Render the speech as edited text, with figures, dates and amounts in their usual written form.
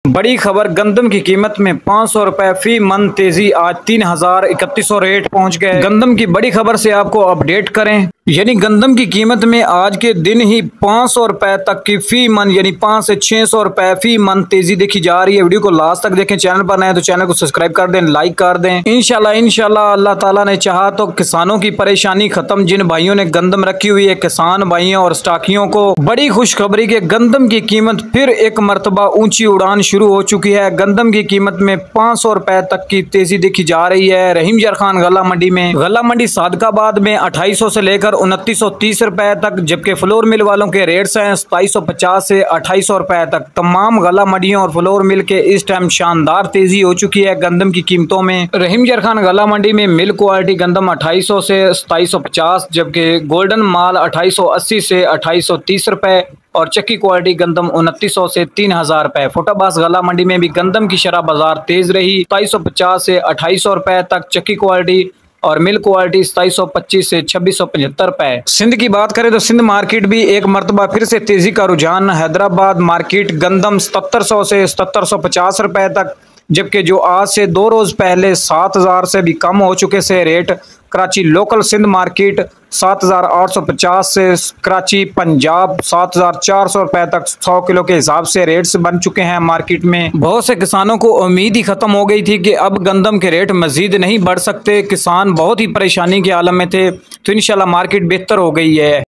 बड़ी खबर, गंदम की कीमत में 500 रुपए फी मन तेजी, आज 3,3100 रेट पहुंच गए। गंदम की बड़ी खबर से आपको अपडेट करें, यानी गंदम की कीमत में आज के दिन ही 500 रुपए तक की फी मन यानी 500 से 600 रुपए फी मन तेजी देखी जा रही है। वीडियो को लास्ट तक देखें, चैनल पर नए तो चैनल को सब्सक्राइब कर दें, लाइक कर दें। इंशाल्लाह अल्लाह ताला ने चाहा तो किसानों की परेशानी खत्म। जिन भाइयों ने गंदम रखी हुई है, किसान भाइयों और स्टाकियों को बड़ी खुशखबरी के गंदम की कीमत फिर एक मरतबा ऊंची उड़ान शुरू हो चुकी है। गंदम की कीमत में 500 रुपए तक की तेजी देखी जा रही है। रहीम जर खान गला मंडी सादकाबाद में 2800 से लेकर 2930 रुपए तक, जबकि फ्लोर मिल वालों के रेट्स हैं 2750 से 2800 रुपए तक। तमाम गला मंडियों और फ्लोर मिल के इस टाइम शानदार तेजी हो चुकी है गंदम की कीमतों में। रहीम जर खान गला मंडी में मिल क्वालिटी गंदम 2800 से 2750, जबकि गोल्डन माल 2880 से 2830 रुपए और चक्की क्वालिटी गंदम 2900 से 3000 रुपए। फुटाबास गला मंडी में भी गंदम की शरह बाजार तेज रही, 2750 से 2800 रुपए तक चक्की क्वालिटी और मिल क्वालिटी 2725 से 2675 रुपए। सिंध की बात करें तो सिंध मार्केट भी एक मरतबा फिर से तेजी का रुझान। हैदराबाद मार्केट गंदम 7700 से 7750 रुपए तक, जबकि जो आज से 2 रोज पहले 7000 से भी कम हो चुके से rate. Karachi local Sindh market 7850 से कराची पंजाब 7400 रुपए तक 100 किलो के हिसाब से रेट्स बन चुके हैं मार्केट में। बहुत से किसानों को उम्मीद ही खत्म हो गई थी कि अब गंदम के रेट मजीद नहीं बढ़ सकते। किसान बहुत ही परेशानी के आलम में थे, तो इंशाल्लाह मार्केट बेहतर हो गई है।